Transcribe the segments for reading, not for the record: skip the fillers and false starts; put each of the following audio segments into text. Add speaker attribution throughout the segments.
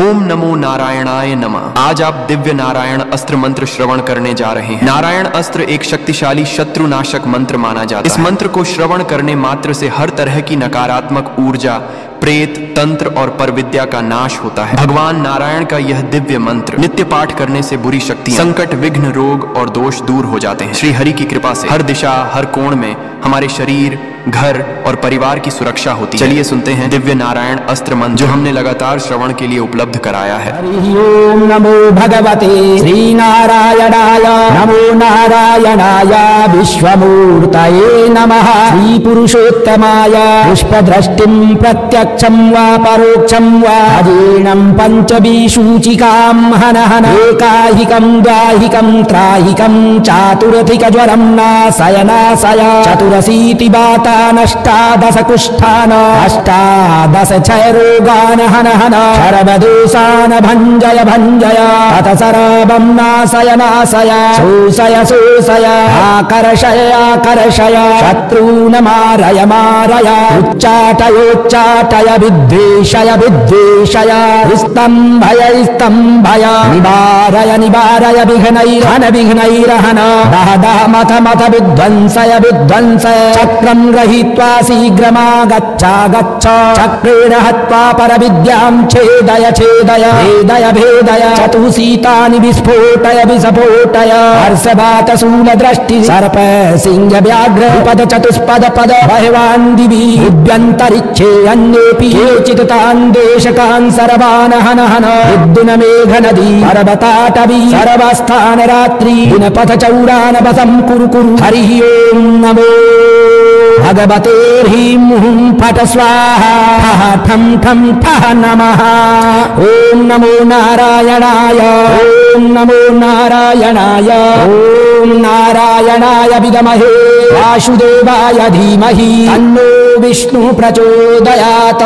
Speaker 1: ओम नमो नारायणाय नमः। आज आप दिव्य नारायण अस्त्र मंत्र श्रवण करने जा रहे हैं। नारायण अस्त्र एक शक्तिशाली शत्रुनाशक मंत्र माना जाता है। इस मंत्र को श्रवण करने मात्र से हर तरह की नकारात्मक ऊर्जा, प्रेत, तंत्र और परविद्या का नाश होता है। भगवान नारायण का यह दिव्य मंत्र नित्य पाठ करने से बुरी शक्तियां, संकट, विघ्न, रोग और दोष दूर हो जाते हैं। श्री हरि की कृपा से हर दिशा, हर कोण में हमारे शरीर, घर और परिवार की सुरक्षा होती है। चलिए सुनते हैं दिव्य नारायण अस्त्र मंत्र जो हमने लगातार श्रवण के लिए उपलब्ध कराया है।
Speaker 2: ओम नमो भगवते श्री नारायणाय, नमो नारायणाय विश्वमूर्तये नमः। श्री पुरुषोत्तमाय पुष्पदृष्टिं प्रत्यक्षं वा परोक्षं वा अजीर्णं पंचभिसूचिकां हनहन एकाहिकं द्वाहिकं त्राहिकं चातुरधिकज्वरं नाशय नाशय चतुरशीति बाता अष्टादश कुष्ठान अष्टादश क्षयरोगान हनहन सर्वदोषान् भञ्जय भञ्जय तत सर्वं नाशय नाशय शोषय शोषय आकर्षय आकर्षय शत्रून् मारय मारय उच्चाटयोच्चाटय विद्वेषय विद्वेषय स्तम्भय स्तम्भय निवारय निवारय विघ्नैरहन विघ्नैरहन दह दह मथ मथ विध्वंसय विध्वंसय चक्रं गृहीत्वा शीघ्रमागच्छ गच्छ चक्रेण हत्वा परविद्यां छेदय छेदय भेदय भेदय चतुशीतानि विस्फोटय विस्फोटय हर्षवात शूलदृष्टि सर्प सिंह व्याघ्र पद चतुष्पद पद बह्वान् दिवि उद्यन्तरिक्षे अन्येऽपि केचित् तान् देशकान् सर्वान् हनहन विद्युन मेघ नदी पर्वताटवी सर्वस्थान रात्रि दिनपथ चौरान् वसं कुरु कुरु। हरिः ओं नमो भगवते ह्रीं हुं फट स्वाहा ठः ठं ठं ठः नमः। ओम नमो नारायणाय, ओम नमो नारायणाय, ओम नारायणाय विद्महे वासुदेवाय धीमहि तन्नो विष्णु प्रचोदयात्।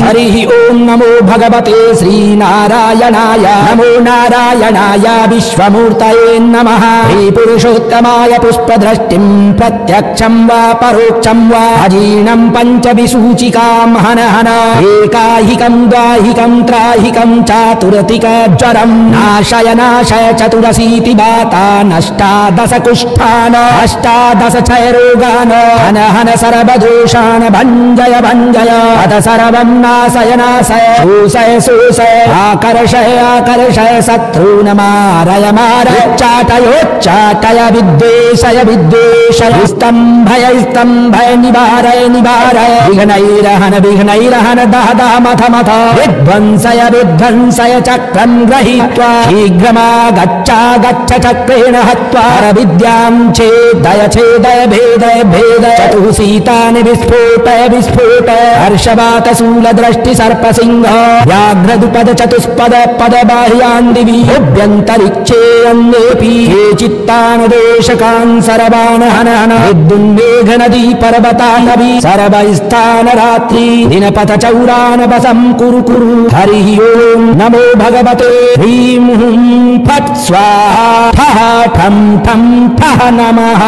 Speaker 2: हरिः ओं नमो भगवते श्रीनारायणाय, नमो नारायणाय विश्वमूर्तये नमः। श्रीपुरुषोत्तमाय पुष्पदृष्टिं प्रत्यक्षं वा परोक्षं वा अजीर्णं पंचभिसूचिकां हनहन एकाहिकं द्वाहिकं त्राहिकं चातुरधिकज्वरं नाशय नाशय चतुरशीति बातान् अष्टादश कुष्ठान् अष्टादश क्षयरोगान् हनहन सर्वदोषान् भञ्जय भञ्जय तत सर्वं नाशय नाशय शोषय शोषय आकर्षय आकर्षय शत्रून् मारय मारय उच्चाटयोच्चाटय विद्वेषय विद्वेषय स्तम्भय स्तम्भय निवारय निवारय विघ्नैरहन विघ्नैरहन दह दह मथ मथ विध्वंसय विध्वंसय चक्रं गृहीत्वा शीघ्रमागच्छ गच्छ चक्रेण हत्वा परविद्यां छेदय छेदय भेदय भेदय चतुशीतानि विस्फोटय विस्फोटय हर्षवात शूलदृष्टि सर्पसिंह व्याघ्रदुपद चतुष्पद पद बाह्यान् दिवि उभ्यन्तरिक्षे अन्येऽपि केचित्तान् देशकान् सर्वान् हनहन विद्युन्मेघ नदी पर्वताटवी सर्वस्थान रात्रि दिनपथ चौरान् वसं कुरु कुरु। हरिः ओं नमो भगवते ह्रीं हुं फट् स्वाहा ठः ठं ठं ठः नमः।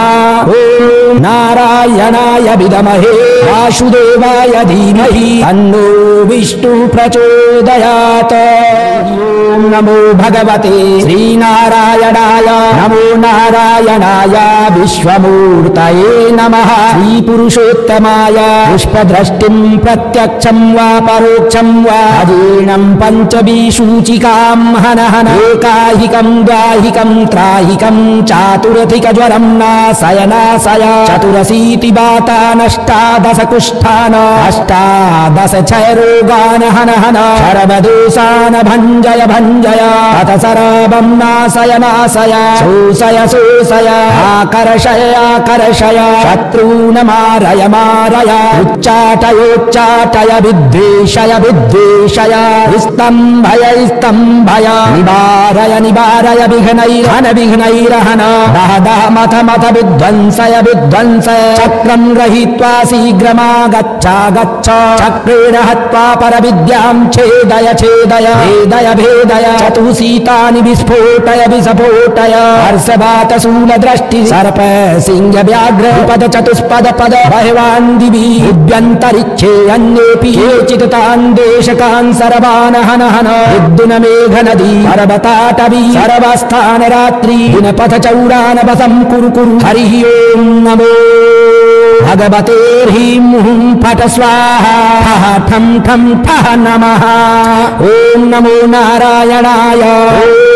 Speaker 2: ओम नारायणाय विद्महे वासुदेवाय धीमहि तन्नो विष्णु प्रचोदयात्। ओम नमो भगवते श्रीनारायणाय, नमो नारायणाय विश्वमूर्तये नमः। श्रीपुरुषोत्तमाय पुष्पदृष्टिं प्रत्यक्षं वा परोक्षं वा अजीर्णं पंचभिसूचिकां हनहन एकाहिकं द्वाहिकं त्राहिकं चातुरधिकज्वरं नाशय नाशय चतुरशीति बातान् अष्टादश कुष्ठान् अष्टादश क्षयरोगान् हनहन सर्वदोषान् भञ्जय भञ्जय तत सर्वं नाशय नाशय शोषय शोषय आकर्षय आकर्षय शत्रून् मारय मारय उच्चाटयोच्चाटय विद्वेषय विद्वेषय स्तम्भय स्तम्भय निवारय निवारय विघ्नैरहन विघ्नैरहन दह दह मथ मथ विध्वंसय विध्वंसय चक्रं गृहीत्वा शीघ्रमागच्छ गच्छ चक्रेण हत्वा परविद्यां छेदय छेदय भेदय भेदय चतुसीतानि विस्फोटय विस्फोटय हर्षवातशूलदृष्टि सर्प सिंह व्याघ्र पद चतुष्पद पद बह्वान् दिवि दिव्यन्तरिक्षे अन्येऽपि केचित् तान् देशकान् सर्वान् हन हन विद्युन मेघ नदी पर्वताटवी सर्वस्थान रात्रि दिनपथ चौरान वसं कुरु कुरु हरिः ओं नमो भगवते ह्रीं हुं फट स्वाहा फः ठं ठं फः नमः ॐ नमो नारायणाय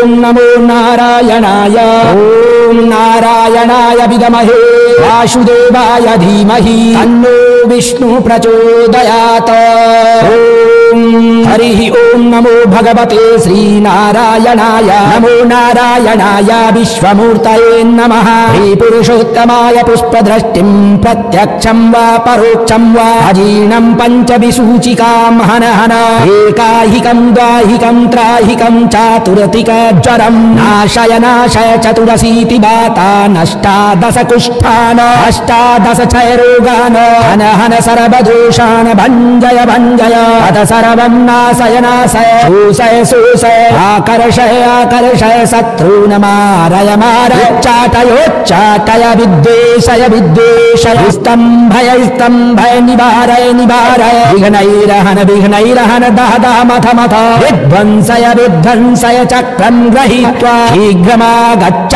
Speaker 2: ॐ नमो नारायणाय ॐ नारायणाय विद्महे वासुदेवाय धीमहि तन्नो विष्णु प्रचोदयात् हरिः ओं नमो भगवते श्रीनारायणाय नमो नारायणाय विश्वमूर्तये नमः श्रीपुरुषोत्तमाय पुष्पदृष्टिं प्रत्यक्षं वा परोक्षं वा अजीर्णं पञ्चविसूचिकां हन हन एकाहिकं द्वाहिकं त्राहिकं चातुरतिकज्वरं नाशय नाशय चतुरशीति वाता नष्टादश कुष्ठान अष्टादश क्षयरोगान् हन हन सर्वदोषान् भञ्जय भञ्जय अथ सर्वं नाशय नाशय शोषय शोषय आकर्षय आकर्षय शत्रून् मारय मारय चाटयोच्चाटय विद्वेषय विद्वेषय स्तम्भय स्तम्भय निवारय निवारय विघ्नैरहन विघ्नैरहन दह दह मथ मथ विध्वंसय विध्वंसय चक्रं गृहीत्वा शीघ्रमागच्छ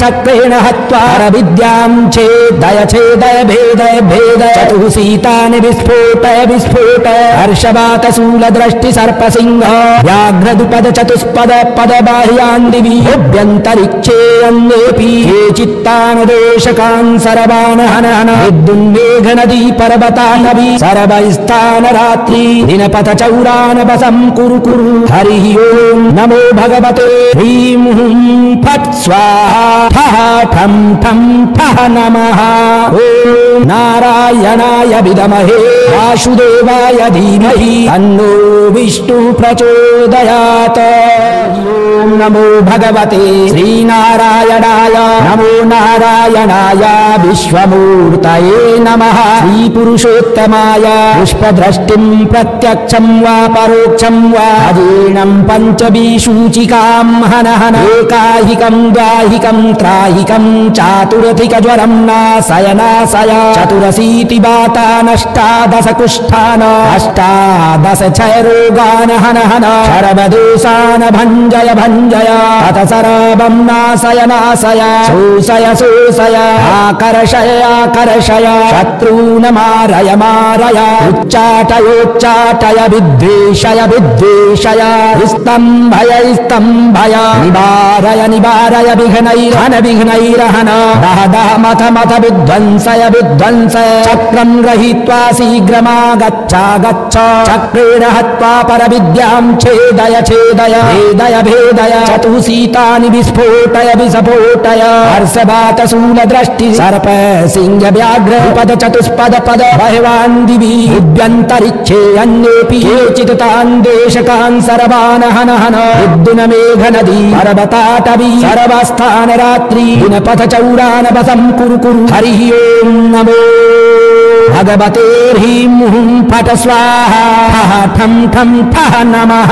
Speaker 2: चक्रेण हत्वा विद्यां छेदय छेदय भेदय भेदय चतुसीतानि विस्फोटय विस्फोटय हर्षवातशूलदृष्टि सर्पसिंह व्याघ्रदुपद चतुष्पद पद बाह्यान् दिवि अभ्यन्तरिक्षे अन्येऽपि केचित्तान् देशकान् सर्वान् हन हन विद्युन्मेघ नदी पर्वताटवी सर्वस्थान रात्रि दिनपथ चौरान् वसं कुरु कुरु हरिः ओं नमो भगवते ह्रीं हुं फट् स्वाहा फः ठं ठं फः नमः ॐ नारायणाय विद्महे वासुदेवाय धीमहि तन्नो विष्णु प्रचोदयात् ओं नमो भगवते श्रीनारायणाय नमो नारायणाय विश्वमूर्तये नमः श्रीपुरुषोत्तमाय पुष्पदृष्टिं प्रत्यक्षं वा परोक्षं वा अजीर्णं पञ्चविसूचिकां हन हन एकाहिकं द्वाहिकं त्राहिकं चातुरधिकज्वरं नाशय नाशय चतुरशीति वाता नष्टादश कुष्ठान् अष्टादश क्षयरोगान् हन हन सर्वदोषान् भञ्जय भञ्जय अथ सर्वं नाशय नाशय शोषय शोषय आकर्षय आकर्षय शत्रून् मारय मारय उच्चाटयोच्चाटय विद्वेषय विद्वेषय स्तम्भय स्तम्भय निवारय निवारय विघ्नैरहन विघ्नैरहन दह दह मथ मथ विध्वंसय विध्वंसय चक्रं गृहीत्वा शीघ्रमागच्छ चक्रेण हत्वा परविद्यां छेदय छेदय भेदय भेदय चतुसीतानि विस्फोटय विस्फोटय हर्षवातशूलदृष्टि सर्प सिंह व्याघ्र पद चतुष्पद पद बह्वान् दिवि दिव्यन्तरिक्षे अन्येऽपि केचित् तान् देशकान् सर्वान् हन हन विद्युन मेघ नदी पर्वताटवी सर्वस्थान रात्रि दिनपथ चौरान् वसं कुरु कुरु हरिः ओं नमो भगवते ह्रीं हुं फट स्वाहा फः ठं ठं फः नमः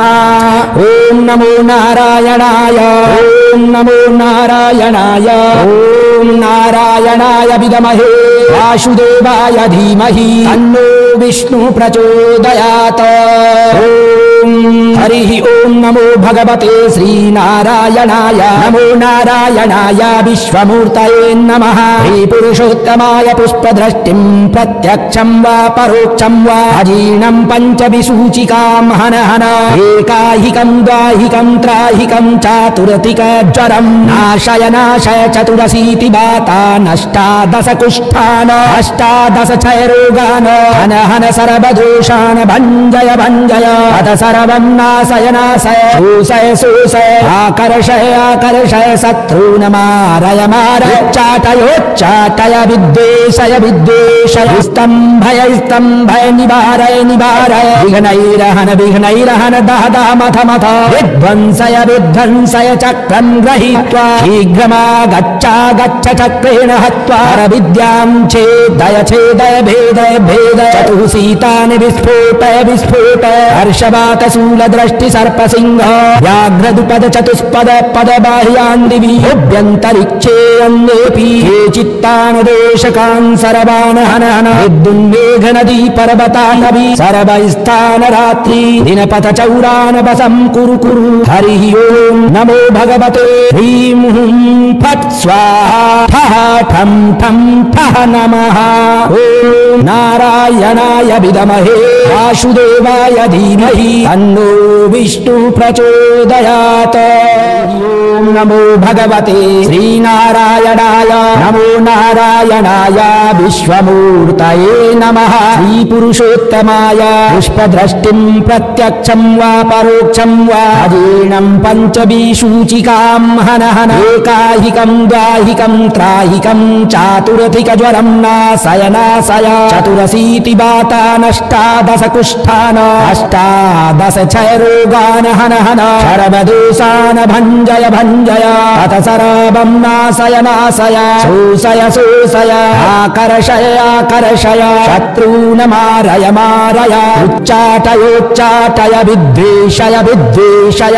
Speaker 2: ॐ नमो नारायणाय ॐ नमो नारायणाय ॐ नारायणाय विद्महे वासुदेवाय धीमहि तन्नो विष्णु प्रचोदयात् हरिः ओं नमो भगवते श्रीनारायणाय नमो नारायणाय विश्वमूर्तये नमः श्रीपुरुषोत्तमाय पुष्पदृष्टिं प्रत्यक्षं वा परोक्षं वा अजीर्णं पञ्चविसूचिकां हन हन एकाहिकं द्वाहिकं त्राहिकं चातुरतिकज्वरं नाशय नाशय चतुरशीति वाता नष्टादश कुष्ठान् अष्टादश क्षयरोगान् हन हन सर्वदोषान् भञ्जय भञ्जय अथ सर्वं नाशय नाशय शोषय शोषय आकर्षय आकर्षय शत्रून् मारय मारय चाटयोच्चाटय विद्वेषय विद्वेषय स्तम्भय स्तम्भय निवारय निवारय विघ्नैरहन विघ्नैरहन दह दह मथ मथ विध्वंसय विध्वंसय चक्रं गृहीत्वा शीघ्रमागच्छ चक्रेण हत्वा विद्यां छेदय छेदय भेदय भेदय चतुःसीतानि विस्फोटय विस्फोटय हर्षवातशूल दृष्टि सर्पसिंह व्याघ्रदुपद चतुष्पद पद बाह्यान् दिवि अभ्यन्तरिक्षे अन्येऽपि ये चित्तान् देशकान् सर्वान् हन हन विद्युन्मेघ नदी पर्वतानभि सर्वस्थान रात्रि दिनपथ चौरान् वसं कुरु कुरु हरिः ओं नमो भगवते ह्रीं हुं फट् स्वाहा ठः ठं ठं ठः नमः ॐ नारायणाय विद्महे वासुदेवाय धीमहि तन्नो विष्णुः प्रचोदयात् ॐ नमो भगवते श्रीनारायणाय नमो नारायणाय विश्वमूर्तये नमः श्रीपुरुषोत्तमाय पुष्पदृष्टिं प्रत्यक्षं वा परोक्षं वा अजीर्णं पञ्चविंशूचिकां हन हन एकाहिकं द्वाहिकं त्राहिकं चातुरधिकज्वरं नाशय नाशय चतुरशीति वाता नष्टादश कुष्ठान अष्टादश क्षयरोगान् हन हन सर्वदोषान् भञ्जय भञ्जय अथ सर्वं नाशय नाशय शोषय शोषय आकर्षय आकर्षय शत्रून् मारय मारय उच्चाटयोच्चाटय विद्वेषय विद्वेषय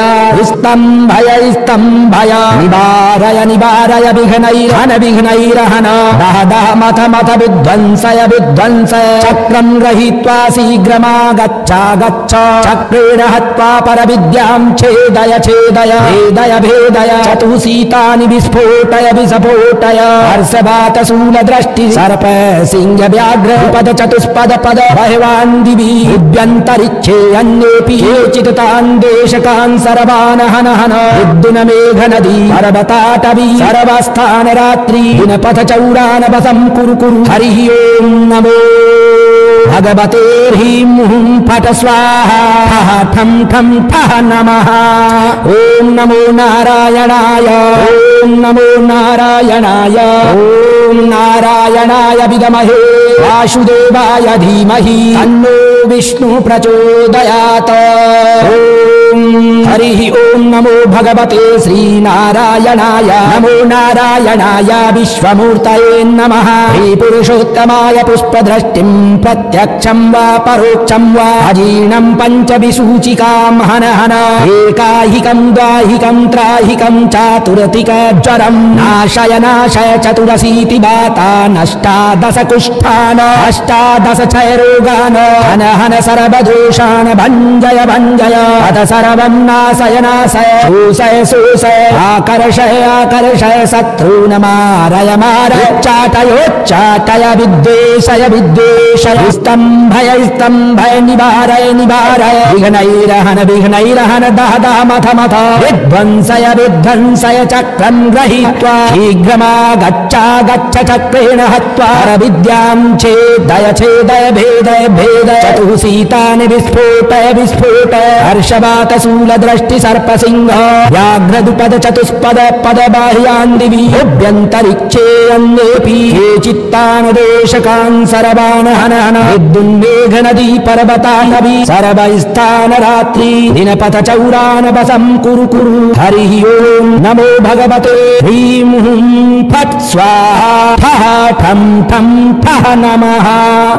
Speaker 2: स्तम्भय स्तम्भय निवारय निवारय विघ्नैरहन विघ्नैरहन दह दह मथ मथ विध्वंसय विध्वंसय चक्रं गृहीत्वा शीघ्रमागच्छ गच्छ चक्रेण हत्वा परविद्यां छेदय छेदय भेदय भेदय चतुःसीतानि विस्फोटय विस्फोटय हर्षवातशूल दृष्टि सर्प सिंह व्याघ्र पद चतुष्पद पद बह्वान् दिवि अभ्यन्तरिक्षे अन्येऽपि केचित् तान् देशकान् सर्वान् हन हन विद्युन्मेघ नदी पर्वताटवी सर्वस्थान रात्रि दिनपथ चौरान् वसं कुरु कुरु हरिः ओं नमो भगवते ह्रीं हुं फट् स्वाहा ठं ठं ठः नमः ॐ नमो नारायणाय ॐ नमो नारायणाय ॐ नारायणाय विद्महे वासुदेवाय धीमहि तन्नो विष्णुः प्रचोदयात् ॐ हरिः ओं नमो भगवते श्रीनारायणाय नमो नारायणाय विश्वमूर्तये नमः श्रीपुरुषोत्तमाय पुष्पदृष्टिं प्रत्यक्षं वा परोक्षं वा अजीर्णं पञ्चविंशूचिकां हन हन एकाहिकं द्वाहिकं त्राहिकं चातुरधिकज्वरं नाशय नाशय चतुरशीति वाता नष्टादश कुष्ठान् अष्टादश क्षयरोगान् हन हन सर्वदोषान् भञ्जय भञ्जय अथ सर्वं नाशय नाशय शोषय शोषय आकर्षय आकर्षय शत्रून् मारय मारय चाटयोच्चाटय विद्वेषय विद्वेषय स्तम्भय स्तम्भय निवारय निवारय विघ्नैरहन विघ्नैरहन दह दह मथ मथ विध्वंसय विध्वंसय चक्रं गृहीत्वा शीघ्रमागच्छ चक्रेण हत्वा विद्यां छेदय छेदय भेदय भेदय चतुःसीतानि विस्फोटय विस्फोटय हर्षवातशूल दृष्टि सर्पसिंह व्याघ्रदुपद चतुष्पद पद बाह्यान् दिवि अभ्यन्तरिक्षे अन्येऽपि ये चित्तान् देशकान् सर्वान् हन हन विद्युन्मेघ नदी पर्वतानभि सर्वस्थान रात्रि दिनपथ चौरान् वसं कुरु कुरु हरिः ओं नमो भगवते ह्रीं हुं फट् स्वाहा ठः ठं ठं ठः नमः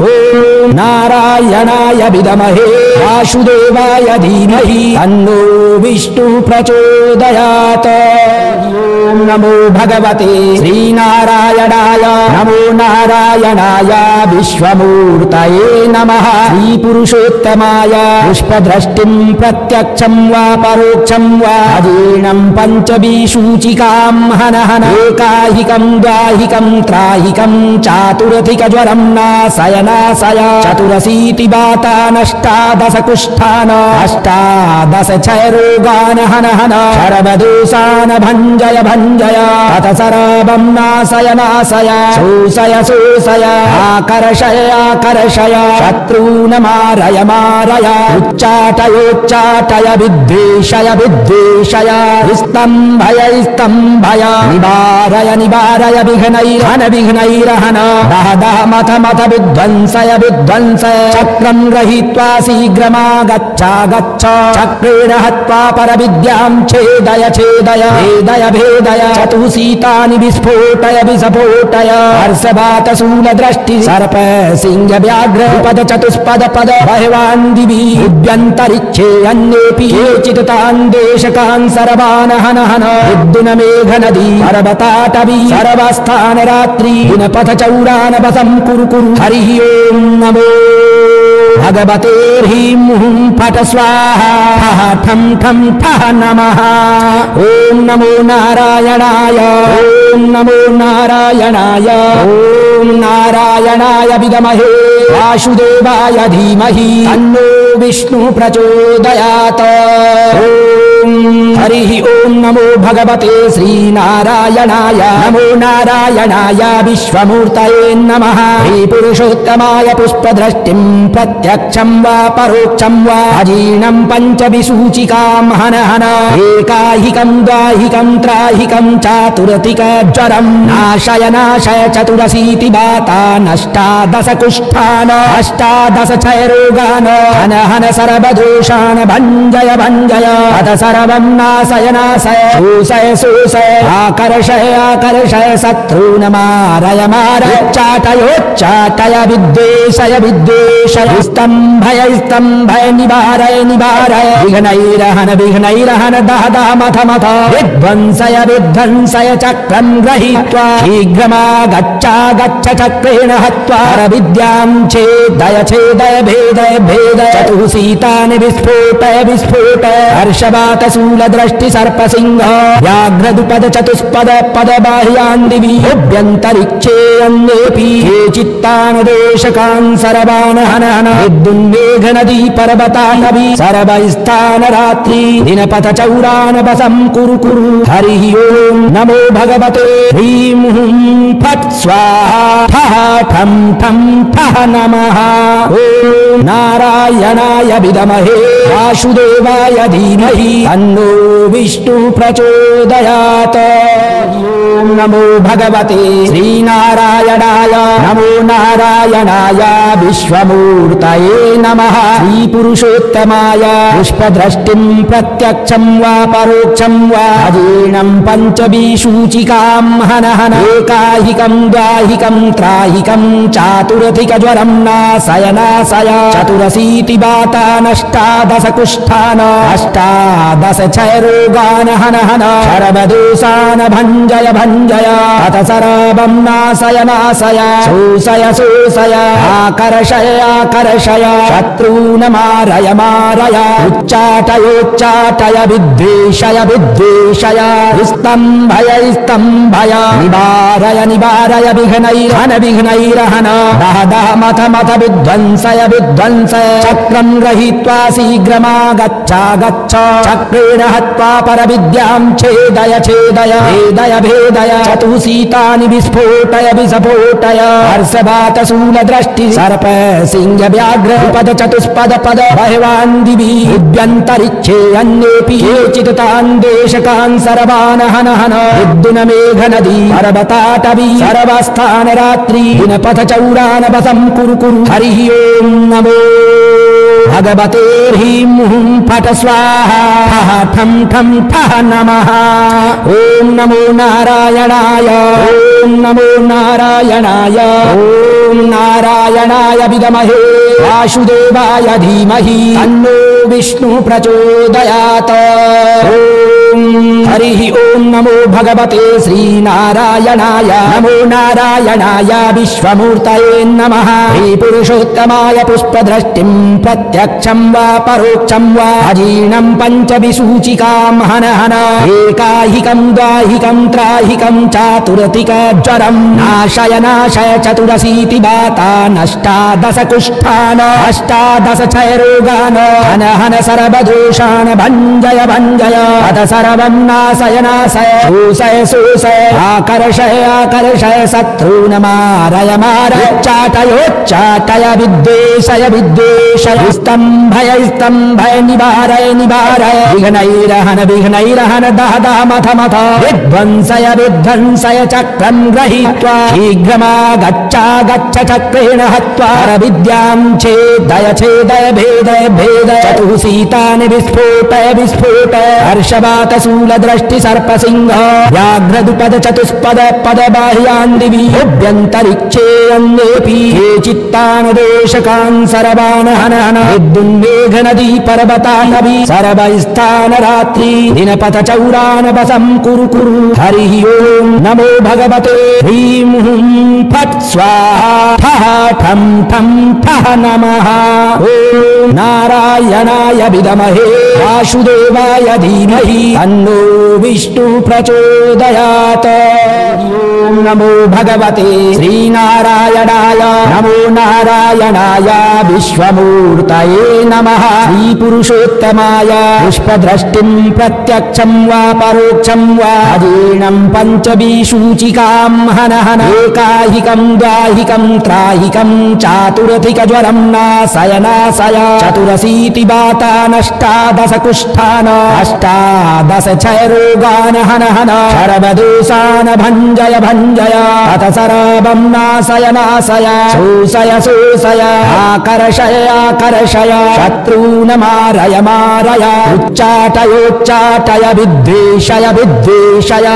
Speaker 2: ॐ नारायणाय विद्महे वासुदेवाय धीमहि तन्नो विष्णुः प्रचोदयात् ॐ नमो भगवते श्रीनारायणाय नमो नारायणाय विश्वमूर्तये नमः श्रीपुरुषोत्तमाय पुष्पदृष्टिं प्रत्यक्षं वा परोक्षं वा अजीर्णं पञ्चविंशूचिकां हन हन एकाहिकं द्वाहिकं त्राहिकं चातुरधिकज्वरं नाशय नाशय चतुरशीति वाता नष्टादश कुष्ठान् अष्टादश क्षयरोगान् हन हन सर्वदोषान् भञ्जय भञ्जय भञ्जय अथ शराबं नाशय नाशय शोषय शोषय आकर्षय आकर्षय शत्रून् मारय मारय उच्चाटयोच्चाटय विद्वेषय विद्वेषय स्तम्भय स्तम्भय निवारय निवारय विघ्नैरहन विघ्नैरहन दह दह मथ मथ विध्वंसय विध्वंसय चक्रं गृहीत्वा शीघ्रमागच्छ गच्छ चक्रेण हत्वा परविद्यां छेदय छेदय भेदय भेदय चतुसीतानि विस्फोटय विस्फोटय हर्षवातशूलदृष्टि सर्प सिंह व्याघ्र पद चतुष्पद पद बह्वान् दिवि उभ्यन्तरिक्षे अन्येऽपि केचित् तान् देशकान् सर्वान् हन हन विद्युन मेघ नदी पर्वताटवी सर्वस्थान रात्रि दिनपथ चौरान वसं कुरु कुरु हरिः ओं नमो भगवते ह्रीं हुं फट् स्वाहा ठं ठं ठः नमः ॐ नमो नारायणाय ॐ नमो नारायणाय ॐ नारायणाय विद्महे वासुदेवाय धीमहि तन्नो विष्णुः प्रचोदयात् हरिः ओं नमो भगवते श्रीनारायणाय नमो नारायणाय विश्वमूर्तये नमः श्रीपुरुषोत्तमाय पुष्पदृष्टिं प्रत्यक्षं वा परोक्षं वा अजीर्णं पञ्चविसूचिकां हन हन एकाहिकं द्वाहिकं त्राहिकं चातुरतिकज्वरं नाशय नाशय चतुरशीति वाता नष्टादश कुष्ठान अष्टादश क्षयरोगान् हन हन सर्वदोषान् भञ्जय भञ्जय अथ सर्वं नाशय नाशय शोषय शोषय आकर्षय आकर्षय शत्रून् मारय मारय उच्चाटयोच्चाटय विद्वेषय विद्वेषय स्तम्भय स्तम्भय निवारय निवारय विघ्नैरहन विघ्नैरहन दह दह मथ मथ विध्वंसय विध्वंसय चक्रं गृहीत्वा शीघ्रमागच्छ गच्छ चक्रेण हत्वा परविद्यां छेदय छेदय भेदय भेदय चतुसीतानि विस्फोटय विस्फोटय हर्षवातशूलदृष्टि सर्पसिंह व्याघ्रदुपद चतुष्पद पद बाह्यान् दिवि उभ्यन्तरिक्षे अन्येऽपि केचित्तान् देशकान् सर्वान् हन हन विद्युन्मेघ नदी पर्वतानवी सर्वस्थान रात्रि दिनपथ चौरान् वसं कुरु कुरु हरिः ओं नमो भगवते ह्रीं हुं फट् स्वाहा ठः ठं ठं ठः नमः ॐ नारायणाय विद्महे वासुदेवाय धीमहि तन्नो विष्णुः प्रचोदयात् ओं नमो भगवते श्रीनारायणाय नमो नारायणाय विश्वमूर्तये नमः श्रीपुरुषोत्तमाय पुष्पदृष्टिं प्रत्यक्षं वा परोक्षं वा अजीर्णं पञ्चविसूचिकां हन हन एकाहिकं द्वाहिकं त्राहिकं चातुरधिकज्वरं नाशय नाशय चतुरशीति वाता नष्टादश कुष्ठान् अष्टादश क्षयरोगान् हन हन सर्वदोषान् भञ्जय भञ्जय अथ शराबं नाशय नाशय शोषय शोषय आकर्षय आकर्षय शत्रून् मारय मारय उच्चाटयोच्चाटय विद्वेषय विद्वेषय स्तम्भय स्तम्भय निवारय निवारय विघ्नैरहन विघ्नैरहन दह दह मथ मथ विध्वंसय विध्वंसय चक्रं गृहीत्वा शीघ्रमागच्छ गच्छ चक्रेण हत्वा परविद्यां छेदय छेदय भेदय भेदय चतुसीतानि विस्फोटय विस्फोटय हर्षवातशूलदृष्टि सर्प सिंह व्याघ्र पद चतुष्पद पद बह्वान् दिवि उभ्यन्तरिक्षे अन्येऽपि केचित् तान् देशकान् सर्वान् हन हन विद्युन मेघ नदी पर्वताटवी सर्वस्थान रात्रि दिनपथ चौरान् वसं कुरु कुरु हरिः ओं नमो भगवते ह्रीं हुं फट् स्वाहा ठं ठं ठः नमः ॐ नमो नारायणाय ॐ नमो नारायणाय ॐ नारायणाय विद्महे वासुदेवाय धीमहि तन्नो विष्णुः प्रचोदयात् हरिः ओं नमो भगवते श्रीनारायणाय नमो नारायणाय विश्वमूर्तये नमः श्रीपुरुषोत्तमाय पुष्पदृष्टिं प्रत्यक्षं वा परोक्षं वा अजीर्णं पञ्चविसूचिकां हन हन एकाहिकं द्वाहिकं त्राहिकं चातुरधिकज्वरं नाशय नाशय चतुरशीति वाता नष्टादश कुष्ठान् अष्टादश क्षयरोगान् हन हन सर्वदोषान् भञ्जय भञ्जय अथ सर्वं नाशय नाशय शोषय शोषय आकर्षय आकर्षय शत्रून् मारय मारय चाटयोच्चाटय विद्वेषय विद्वेषय स्तम्भय स्तम्भय निवारय निवारय विघ्नैरहन विघ्नैरहन दह दह मथ मथ विध्वंसय विध्वंसय चक्रं गृहीत्वा शीघ्रमागच्छा गच्छ चक्रेण हत्वा विद्यां छेदय छेदय भेदय भेदय चतुःसीतानि विस्फोटय विस्फोटय हर्षवात शूलदृष्टि सर्पसिंह व्याघ्रदुपद चतुष्पद पद बाह्यान् दिवि भुव्यन्तरिक्षे अन्येऽपि ये चित्तान् देशकान् सर्वान् हन हन विद्युन्मेघ नदी पर्वतानभि सर्वस्थान रात्रि दिनपथ चौरान् वसं कुरु कुरु हरिः ओं नमो भगवते ह्रीं हुं फट् स्वाहा ठः ठं ठं ठः नमः ॐ नारायणाय विद्महे वासुदेवाय धीमहि तन्नो विष्णु प्रचोदयात् ॐ नमो भगवते श्रीनारायणाय नमो नारायणाय विश्वमूर्तये नमः श्रीपुरुषोत्तमाय पुष्पदृष्टिं प्रत्यक्षं वा परोक्षं वा अजीर्णं पञ्चविसूचिकां हन हन एकाहिकं द्वाहिकं त्राहिकं चातुरधिकज्वरं नाशय नाशय चतुरशीति वातानष्टादश कुष्ठान अष्टादश क्षयरोगान् हन हन सर्वदोषान् भञ्जय भञ्जय अथ सर्वं नाशय नाशय शोषय शोषय आकर्षय आकर्षय शत्रून् मारय मारय उच्चाटयोच्चाटय विद्वेषय विद्वेषय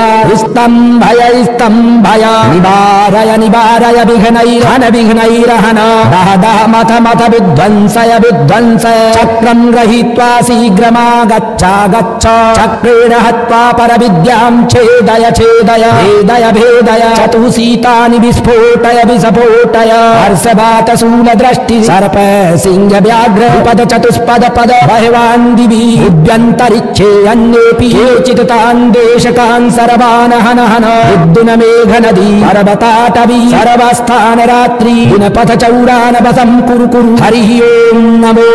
Speaker 2: स्तम्भय स्तम्भय निवारय निवारय विघ्नैरहन विघ्नैरहन दह दह मथ मथ विध्वंसय विध्वंसय चक्रं गृहीत्वा शीघ्रमागच्छा गच्छ चक्रेण हत्वा परविद्यां छेदय छेदय भेदय भेदय चतुःसीतानि विस्फोटय विस्फोटय हर्षवात शूलदृष्टि सर्प सिंह व्याघ्र पद चतुष्पद पद बह्वान् दिवि भुव्यन्तरिक्षे अन्येऽपि केचित् तान् देशकान् सर्वान् हन हन विद्युन्मेघ नदी पर्वताटवी सर्वस्थान रात्रि दिनपथ चौरान् वसं कुरु कुरु हरिः ओं नमो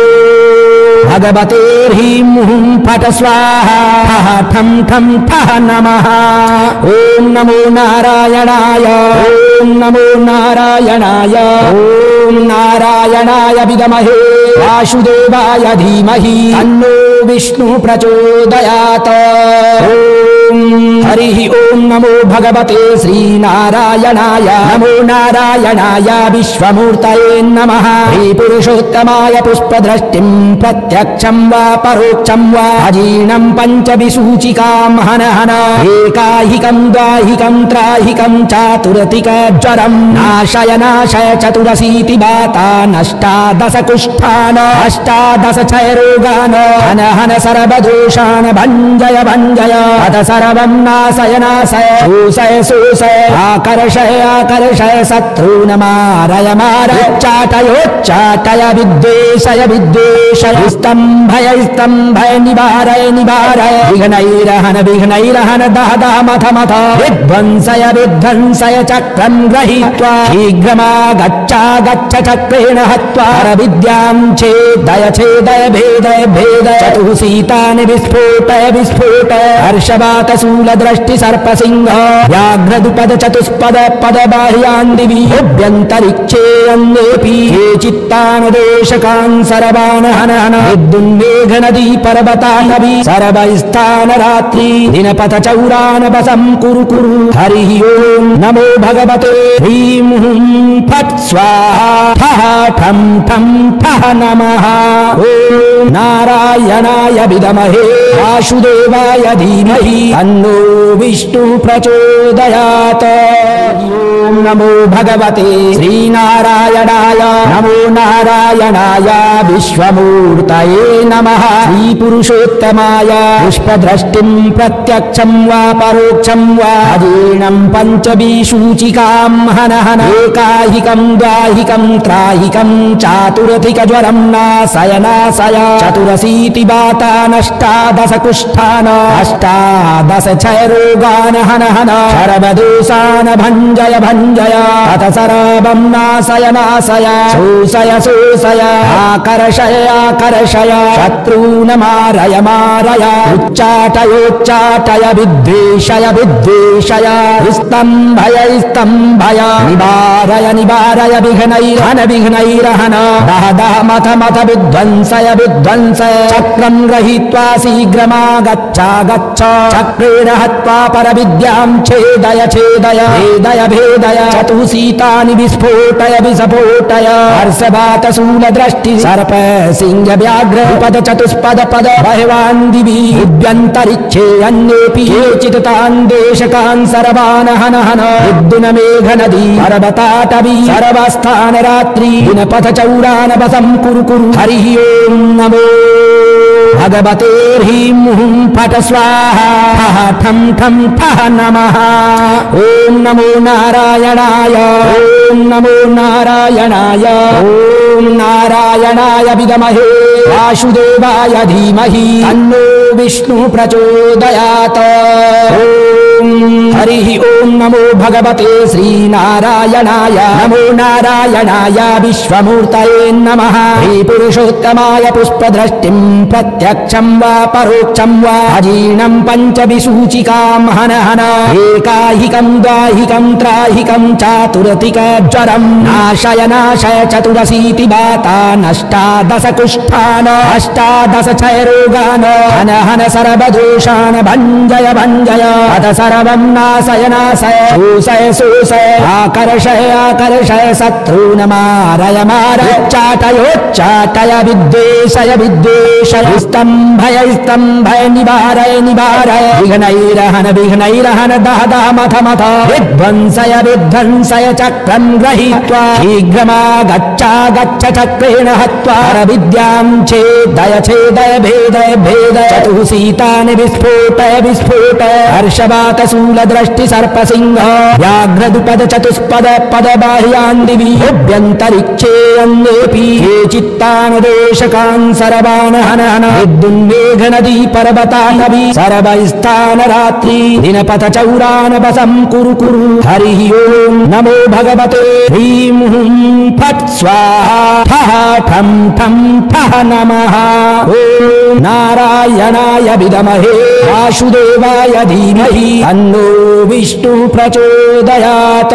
Speaker 2: भगवते ह्रीं हुं फट् स्वाहा ठः ठं ठं ठः नमः ॐ नमो नारायणाय ॐ नमो नारायणाय ॐ नारायणाय विद्महे वासुदेवाय धीमहि तन्नो विष्णु प्रचोदयात् हरिः ओं नमो भगवते श्रीनारायणाय नमो नारायणाय विश्वमूर्तये नमः श्रीपुरुषोत्तमाय पुष्पदृष्टिं प्रत्यक्षं वा परोक्षं वा अजीर्णं पञ्चविसूचिकां हन हन एकाहिकं द्वाहिकं त्राहिकं चातुरधिकज्वरं नाशय नाशय चतुरशीति वातानष्टादश कुष्ठान् अष्टादश क्षयरोगान् हन हन सर्वदोषान् भञ्जय भञ्जय अथ सर्वं नाशय नाशय शोषय शोषय आकर्षय आकर्षय शत्रून् मारय मारय चाटयोच्चाटय विद्वेषय विद्वेषय स्तम्भय स्तम्भय निवारय निवारय विघ्नैरहन विघ्नैरहन दह दह मथ मथ विध्वंसय विध्वंसय चक्रं गृहीत्वा शीघ्रमागच्छा गच्छ चक्रेण हत्वा विद्यां छेदय छेदय भेदय भेदय चतुःसीतानि विस्फोटय विस्फोटय हर्षवात शूलदृष्टि सर्पसिंह व्याघ्रदुपद चतुष्पद पद बाह्यान् दिवि भुव्यन्तरिक्षे अन्येऽपि ये चित्तान् देशकान् सर्वान् हन हन विद्युन्मेघ नदी पर्वतानभि सर्वस्थान रात्रि दिनपथ चौरान् वसं कुरु कुरु हरिः ओं नमो भगवते ह्रीं हुं फट् स्वाहा ठः ठं ठं ठः नमः ॐ नारायणाय विद्महे वासुदेवाय धीमहि तन्नो विष्णु प्रचोदयात् ॐ नमो भगवते श्रीनारायणाय नमो नारायणाय विश्वमूर्तये नमः श्रीपुरुषोत्तमाय पुष्पदृष्टिं प्रत्यक्षं वा परोक्षं वा अजीर्णं पञ्चविसूचिकां हन हन एकाहिकं द्वाहिकं त्राहिकं चातुरधिकज्वरं नाशय नाशय चतुरशीति बातानष्टादश कुष्ठान अष्टादश क्षयरोगान हन हन शरवदोषान भञ्जय भञ्जय अथ सर्वं नाशय नाशय शोषय शोषय आकर्षय आकर्षय शत्रून् मारय मारय उच्चाटयोच्चाटय विद्वेषय विद्वेषय स्तम्भय स्तम्भय निवारय निवारय विघ्नैर्हन विघ्नैर्हन दह दह मथ मथ विध्वंसय विध्वंसय चक्रं गृहीत्वा शीघ्रमागच्छ गच्छ चक्रेण हत्वा परविद्यां छेदय छेदय भेदय भेदय चतुशीतानि विस्फोटय विस्फोटय हर्षवातशूलदृष्टि सर्प सिंह व्याघ्र पद चतुष्पद पद बह्वान् दिवि उद्यन्तरिक्षे अन्येऽपि केचित् तान् देशकान् सर्वान् हन हन विद्युन मेघ नदी पर्वताटवी सर्वस्थान रात्रि दिनपथ चौरान वसं कुरु कुरु हरिः ओं नमो भगवते ह्रीं हुं फट स्वाहा ठं ठं ठः नमः ओं नमो नारायणाय ओं नमो नारायणाय ओं नारायणाय विद्महे वासुदेवाय धीमहि तन्नो विष्णु प्रचोदयात् हरिः ओं नमो भगवते श्रीनारायणाय नमो नारायणाय विश्वमूर्तये नमः श्रीपुरुषोत्तमाय पुष्पदृष्टिं प्रत्यक्षं वा परोक्षं वा अजीर्णं पञ्चविसूचिकां हन हन एकाहिकं द्वाहिकं त्राहिकं चातुरतिकज्वरं नाशय नाशय चतुरशीति बातानष्टादश कुष्ठान अष्टादश क्षयरोगान् हन हन सर्वदोषान् भञ्जय भञ्जय अथ सर्वं नाशय नाशय शोषय शोषय आकर्षय आकर्षय शत्रून् मारय मारय चाटयोच्चाटय विद्वेषय विद्वेषय स्तम्भय स्तम्भय निवारय निवारय विघ्नैर्हन विघ्नैर्हन दह दह मथ मथ विध्वंसय विध्वंसय चक्रं गृहीत्वा शीघ्रमागच्छ गच्छ चक्रेण हत्वा विद्यां छेदय छेदय भेदय भेदय चतुशीतानि विस्फोटय विस्फोटय हर्षवातशूलदृष्टि सर्पसिंह व्याघ्रदुपद चतुष्पद पद बाह्यान् दिवि अभ्यन्तरिक्षे अन्येऽपि केचित्तान् देशकान् सर्वान् हन हन विद्युन्मेघ नदी पर्वताटवी सर्वस्थान रात्रि दिनपथ चौरान् वसं कुरु कुरु हरिः ओं नमो भगवते ह्रीं हुं फट् स्वाहा ठः ठं ठं ठः नमः ओं नारायणाय विद्महे वासुदेवाय धीमहि तन्नो विष्णु प्रचोदयात्।